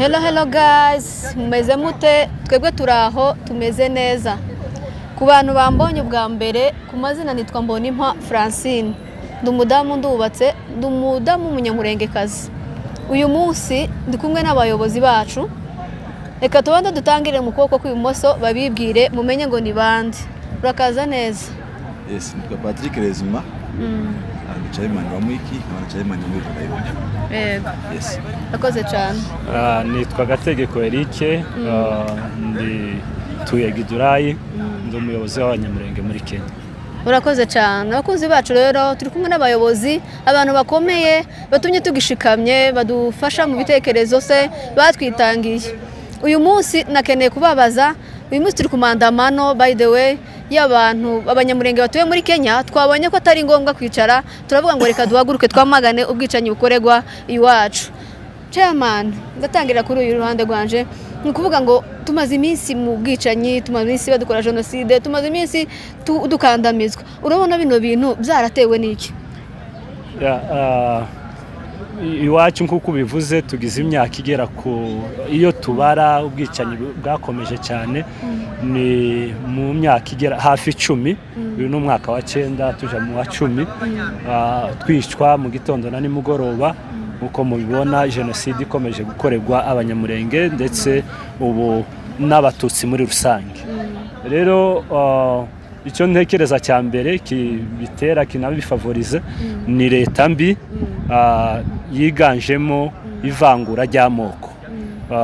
Hello guys, mumeze mute? Twebwe turaho tumeze neza. Ku bantu bambonye ubwa mbere, ku mazina nitwa Mbonimpa Francine. Ndumudamu ndubatse, ndumudamu umunyamurengekazi. Uyu munsi ndi kumwe n'abayobozi bacu. Reka tubanda dutangire mu kuboko kw'ibumoso babibwire mumenye ngo ni bande. Urakaza neza. Yes, nitwa Patrick Rezuma. Chairman wa Mwiki, chairman wa Mwiki. Yes. Akoze cyane. Nitwa Gategeko Eric, ndi tuyegidurayi, ndi umuyobozi w'abanyamurenge muri Kenya. Urakoze cyane. Abakunzi bacu rero turi kumwe n'abayobozi, abantu bakomeye batumye tugishikamye, badufasha mu bitekerezo se batwitangiye. Uyu munsi nakeneye kubabaza, uyu munsi turi kumandamano by the way y'abantu abanyamurenge batuye muri Kenya, twabonye ko atari ngombwa kwicara, turavuga ngo reka duhaguruke twamagane ubwicanyi bukorerwa iwacu. Chairman, ngatangira kuri uyu ruhande rwanje, nukuvuga ngo tumaze iminsi mu bwicanyi, tumaze iminsi badukora genocide, tumaze iminsi dukandamizwa. Urabona bino bintu byaratewe n'iki? Iwacu nkuko bivuze tugize imyaka igera ku iyo tubara ubwicanyi bwakomeje cyane ni mu myaka igera hafi 10. Uyu ni umwaka wa 9 tuja mu wa 10. Twishwa mu gitondo na nimugoroba, uko mubibona genocide ikomeje gukorerwa abanyamurenge ndetse ubu n'abatutsi muri rusange. Rero icyo ntekereza cya mbere kibitera kinabifavorize ni leta mbi yiganjemo ivangura ry'amoko.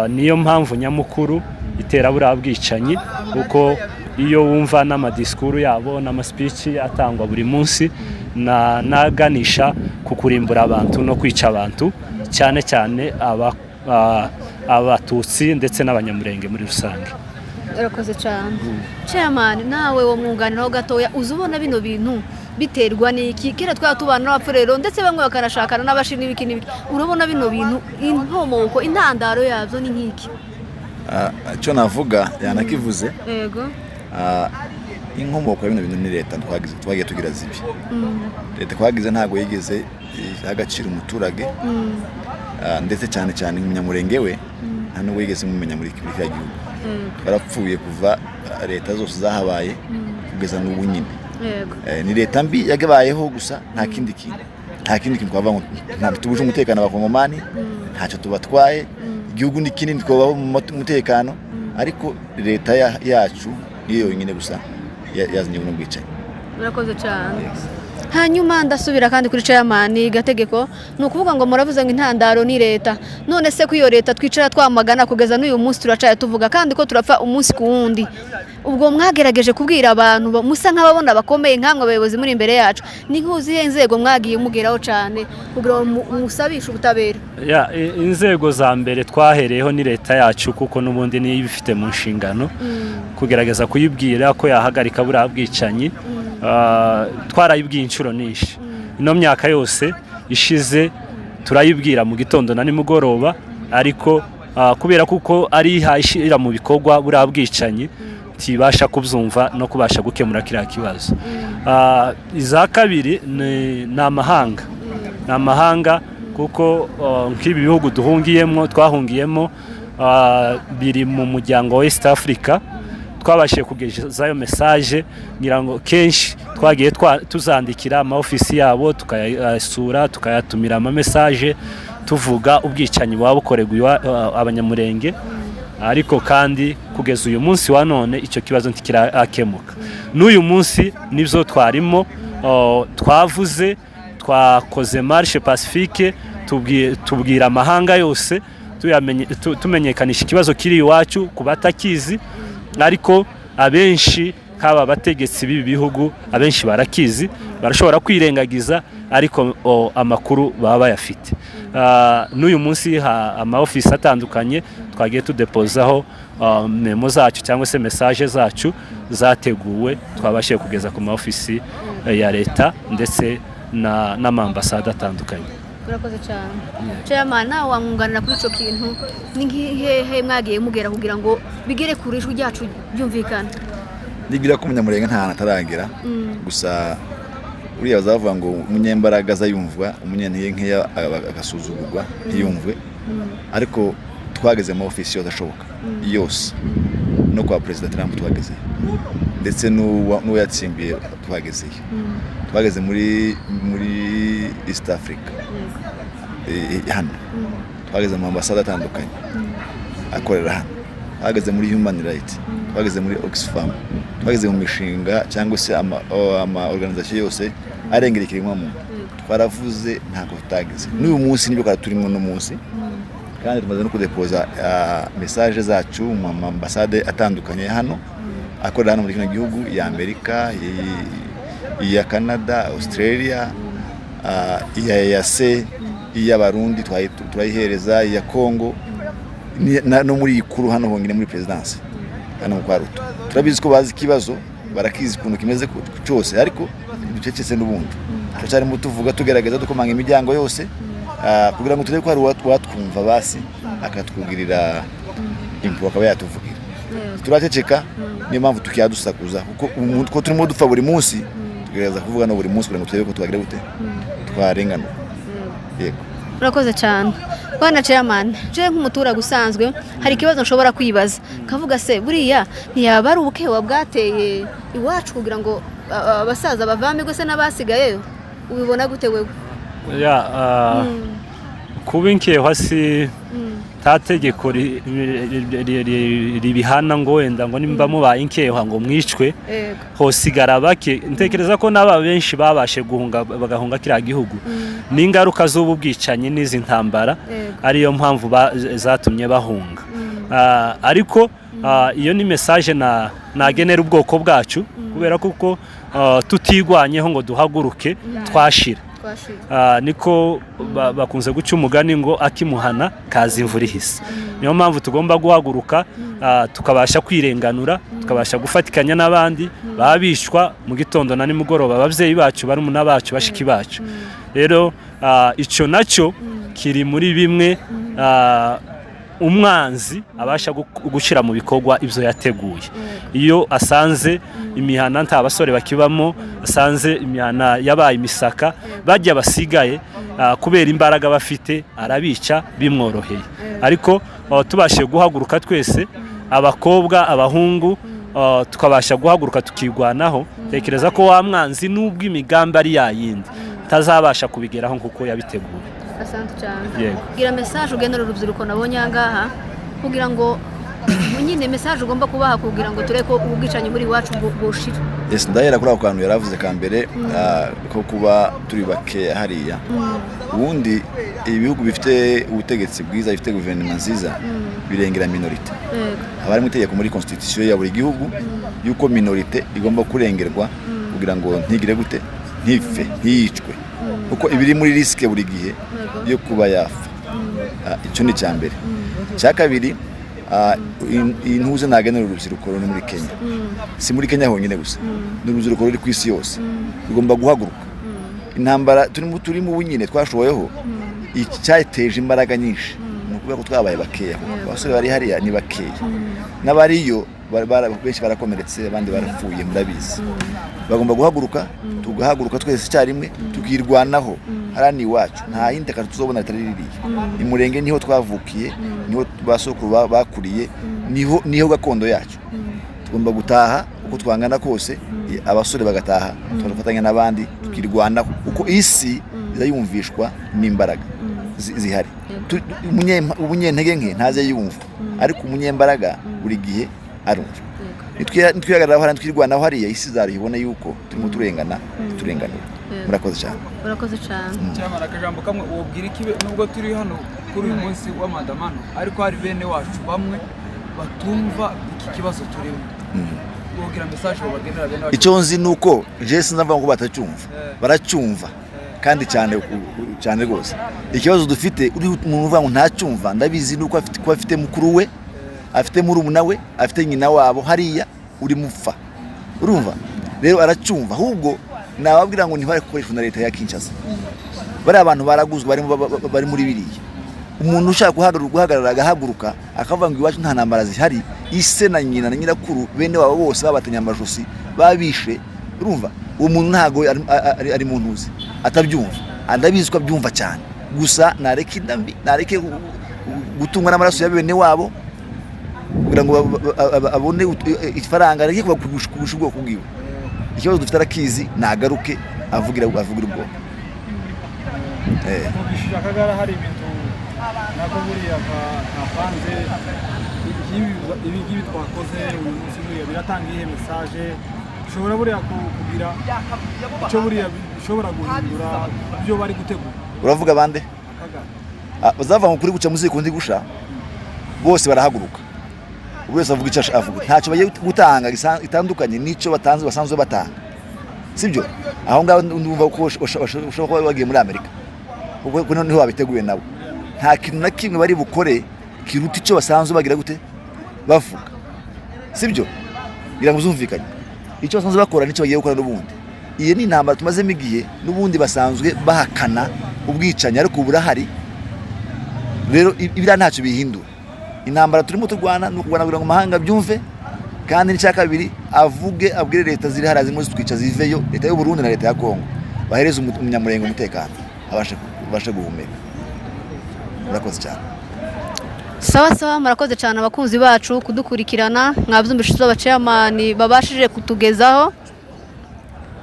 Niyo mpamvu nyamukuru itera buriya bwicanyi, kuko iyo wumva n'amadisikuru yabo n'amaspeech atangwa buri munsi naganisha ku kurimbura abantu no kwica abantu, cyane cyane abatutsi ndetse n'abanyamurenge muri rusange. Urakoze cyane. Chairman, nawe wo mwunganiraho gatoya, uzubona bino bintu biterwa n'iki? Kera twatubana n'abapfurero ndetse bamwe bakanashakana n'abashini n'ibiki. Urabona bino bintu inkomoko intandaro yabyo ni nkiki? Cyo navuga yanakivuze. Yego. Inkomoko ya bino bintu ni leta twagiye tugira zibi. Leta twagize ntago yigeze agacira umuturage. Ndetse cyane cyane umunyamurenge we nta n'uwo yigeze mumenya muri kiriya gihugu. Barapfuye kuva leta zose zahabaye kugeza n'ubu nyine. Ni leta mbi yagabayeho gusa nta kindi kintu twava ngo nta tubuje umutekano abakongomani, ntacyo tubatwaye, igihugu ni kinini twabaho mu mutekano, ariko leta yacu niyo yonyine gusa yazanye no bwicaye. Urakoze cyane. Hanyuma ndasubira kandi kuri Chairman Gategeko, nukuvuga ngo muravuze ngo intandaro ni leta. None se kuyo leta twicara twamagana kugeza n'uyu munsi turacaye tuvuga kandi ko turapfa umunsi ku wundi. Ubwo mwagerageje kubwira abantu musa nk'ababona bakomeye nkamwe abayobozi muri imbere yacu, ni nkuziye inzego mwagiye mugeraho cyane kugira musabisha ubutabera? Inzego za mbere twahereyeho ni leta yacu, kuko n'ubundi niyo ibifite mu nshingano kugerageza kuyibwira ko yahagarika buriya bwicanyi. Twarayibwiye inshuro nyinshi ino myaka yose ishize, turayibwira mu gitondo na nimugoroba, ariko kubera kuko ari ishira mu bikorwa buriya bwicanyi tibasha kubyumva no kubasha gukemura kiriya kibazo. Iza kabiri ni amahanga, kuko nk'ibi bihugu twahungiyemo biri mu muryango wa East Africa. Twabashije kugezayo message ngira ngo kenshi twagiye tuzandikira ama ofisi yabo, tukayasura, tukayatumira ama message tuvuga ubwicanyi wabukorerwa abanyamurenge, ariko kandi kugeza uyu munsi wa none icyo kibazo ntikirakemuka. N'uyu munsi nibyo twarimo, twavuze, twakoze marche pacifique, tubwira amahanga yose tumenyekanisha ikibazo kiri iwacu kubatakizi, ariko abenshi kaba bategetsi b'ibi bihugu abenshi barakizi, barashobora kwirengagiza, ariko amakuru baba bayafite. N'uyu munsi ama office atandukanye twagiye tudepozaho memo zacu cyangwa se message zacu zateguwe, twabashije kugeza ku ma office ya leta ndetse n'amambasade atandukanye. Urakoze cyane. Chairman, nawe wamwunganira kuri ico kintu, ni ngihehe mwagiye mugera kugira ngo bigere kuri ijwi ryacu byumvikana? Ndigira ko umunyamurenge nta nataragira, gusa uriya bazavuga ngo umunyembaraga azayumvwa, umunyentege nkeya agasuzugurwa ntiyumvwe, ariko twageze mu ofisi yose ashoboka yose, no kwa Perezida Trump twagezeyo, ndetse n'uwo yatsimbiye twagezeyo. Twageze muri East Africa hano, twageze mu ambasade atandukanye akorera hano, twageze muri Human Rights, twageze muri Oxfam, twageze mu mishinga cyangwa se ama organization yose arengera ikiremwamuntu. Twaravuze ntabwo tutageze. N'uyu munsi nibyo kandi turimo no munsi, kandi tumaze no kudepoza message zacu mu ambasade atandukanye hano akorera hano muri kino gihugu, ya Amerika, iya Canada, Australia, iya EAC, iya Barundi turayihereza, iya Congo, no muri ikuru hano hongine muri presidence hano kwa Ruto. Turabizi ko bazi kibazo, barakizi kuntu kimeze cyose, ariko ducecetse n'ubundi cyari mu tuvuga tugerageza dukomanga imiryango yose kugira ngo turebe ko hari watwumva basi akatwugirira impuhwe akaba yatuvugira. Turaceceka, niyo mpamvu tukiyadusakuza kuko turimo dupfa buri munsi, tugerageza kuvuga no buri munsi kugira ngo turebe ko twagira gute twarengana. Yego, urakoze cyane bwana chairman. Je nk'umuturage usanzwe hari ikibazo nshobora kwibaza, kavuga se buriya ntiyaba ari ubukewa bwateye iwacu kugira ngo abasaza bavame gose n'abasigayeyo? Ubibona gute wewe? Kuba inkeho si tategeko ribihana ngo wenda ngo nimba mubaye inkeho ngo mwicwe hosigara bake. Ntekereza ko n'aba benshi babashe guhunga bagahunga kiriya gihugu n'ingaruka z'ubu bwicanyi n'izi ntambara, ariyo mpamvu zatumye bahunga. Ariko iyo ni message nagenera ubwoko bwacu, kubera kuko tutigwanyeho ngo duhaguruke twashira. Niko bakunze guca umugani ngo akimuhana kaza imvura ihise. Niyo mpamvu tugomba guhaguruka tukabasha kwirenganura, tukabasha gufatikanya n'abandi babishwa mu gitondo na nimugoroba, abavyeyi bacu, barumuna bacu, bashiki bacu. Rero ico nacyo kiri muri bimwe umwanzi abasha gushira mu bikorwa ivyo yateguye. Iyo asanze imihana nta basore bakibamo, asanze imihana yabaye imisaka, bajya basigaye kubera imbaraga bafite arabica bimworoheye. Ariko tubashe guhaguruka twese, abakobwa, abahungu, tukabasha guhaguruka tukigwanaho, tekereza ko wa mwanzi nubwo imigambi ari yayindi tazabasha kubigeraho nkuko yabiteguye. Asante cyane. Gira message ugenera urubyiruko nabonye ngaha kugira ngo nyine message ugomba kubaha kugira ngo tureko ubwicanyi muri wacu bushira. Yes, ndahera kuri ako kantu yaravuze ka mbere ko kuba turi bake hariya. Ubundi ibihugu bifite ubutegetsi bwiza, bifite guverinoma nziza, birengera minorite. Abari mu itegeko muri constitution ya buri gihugu yuko minorite igomba kurengerwa kugira ngo ntigire gute, ntife, ntiyicwe, kuko ibiri muri riske buri gihe yo kuba yafa. Icyo ni cya mbere. Cya kabiri, intuze nagenera urubyiruko ruri muri Kenya, si muri Kenya honyine gusa, n'urubyiruko ruri ku isi yose rugomba guhaguruka. Intambara turi mu bunyine twashoboyeho icyateje imbaraga nyinshi, nukuvuga ko twabaye bakeya. Abasore bari hariya ni bakeya, n'abariyo benshi barakomeretse, abandi barapfuye, murabizi. Bagomba guhaguruka, tugahaguruka twese icyarimwe tukirwanaho. Harani iwacu nta yindi kantu tuzobona atari ririya. Imurenge niho twavukiye, niho basokuru bakuriye, niho gakondo yacu. Tugomba gutaha uko twangana kose, abasore bagataha, tugafatanya n'abandi tukirwanaho, uko isi izayumvishwa n'imbaraga zihari. Umunyentege nke ntaze yumva, ariko umunyembaraga buri gihe arumva. Nitwihagarara hariya twirwanaho hariya, isi izaribona yuko turimo turenganura. Murakoze cyane. Urakoze cyane. Cyamara akajambo kamwe ubwira iki nubwo turi hano kuri uyu munsi w'amadamano, ariko hari bene wacu bamwe batumva iki kibazo turimo. Ubwira message babagenera bene wacu. Icyo nzi nuko je sinzavuga ngo batacyumva, baracyumva kandi cyane rwose. Ikibazo dufite uri umuntu uvuga ngo ntacyumva, ndabizi nuko afite mukuru we, afite murumuna we, afite nyina wabo hariya uri mupfa. Urumva? Rero aracyumva, ahubwo nababwira ngo ntibari gukoreshwa na leta ya Kinshasa. Bari abantu baraguzwe bari muri biriya. Umuntu ushaka guhagarara agahaguruka akavuga ngo iwacu nta ntambara zihari, ise na nyina na nyirakuru bene wabo bose babatanya amajosi babishe. Urumva? Uwo muntu ntago ari mu ntuzi, atabyumva. Andabizi ko abyumva cyane, gusa nareke gutungwa n'amaraso ya bene wabo kugira ngo abone ifaranga ariko kubusha ubwoko bwiwe. Ikibazo dufite arakizi nagaruke avugira ubwo. Mubishije akagara hari ibintu nako buriya kapanze ibi ngibi twakoze uyu munsi buriya biratanga ihe message ushobora buriya kugira icyo buriya bishobora guhindura ibyo bari gutegura. Uravuga bande bazava mu kuri guca muzi kundi gusha bose barahaguruka buri wese avuga icyo avuga ntacyo bagiye gutanga itandukanye n'icyo basanzwe batanga, sibyo? Aho ngaho ndumva ko ushobora kuba wagiye muri Amerika kuko niho babiteguye nabo, nta kintu na kimwe bari bukore kiruta icyo basanzwe bagira gute bavuga, sibyo? Ngira ngo uzumvikanye icyo basanzwe bakora n'icyo bagiye gukora n'ubundi. Iyi ni intambara tumazemo igihe n'ubundi basanzwe bahakana ubwicanyi ariko burahari. Rero ibira ntacyo bihindura. Intambara turimo turwana no kurwana kugira ngo mahanga byumve, kandi n'icya kabiri abwire leta ziri harazi muri twica ziveyo, leta y'u Burundi na leta ya Kongo bahereza umunyamurenge umutekano abashe guhumeka. Murakoze cyane. Sawa murakoze cyane abakunzi bacu kudukurikirana, mwabyumvise abachairman babashije kutugezaho.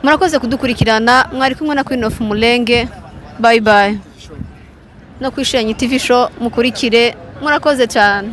Murakoze kudukurikirana, mwari kumwe na Queen of Mulenge. Bye no kwishenya TV show mukurikire. Murakoze cyane.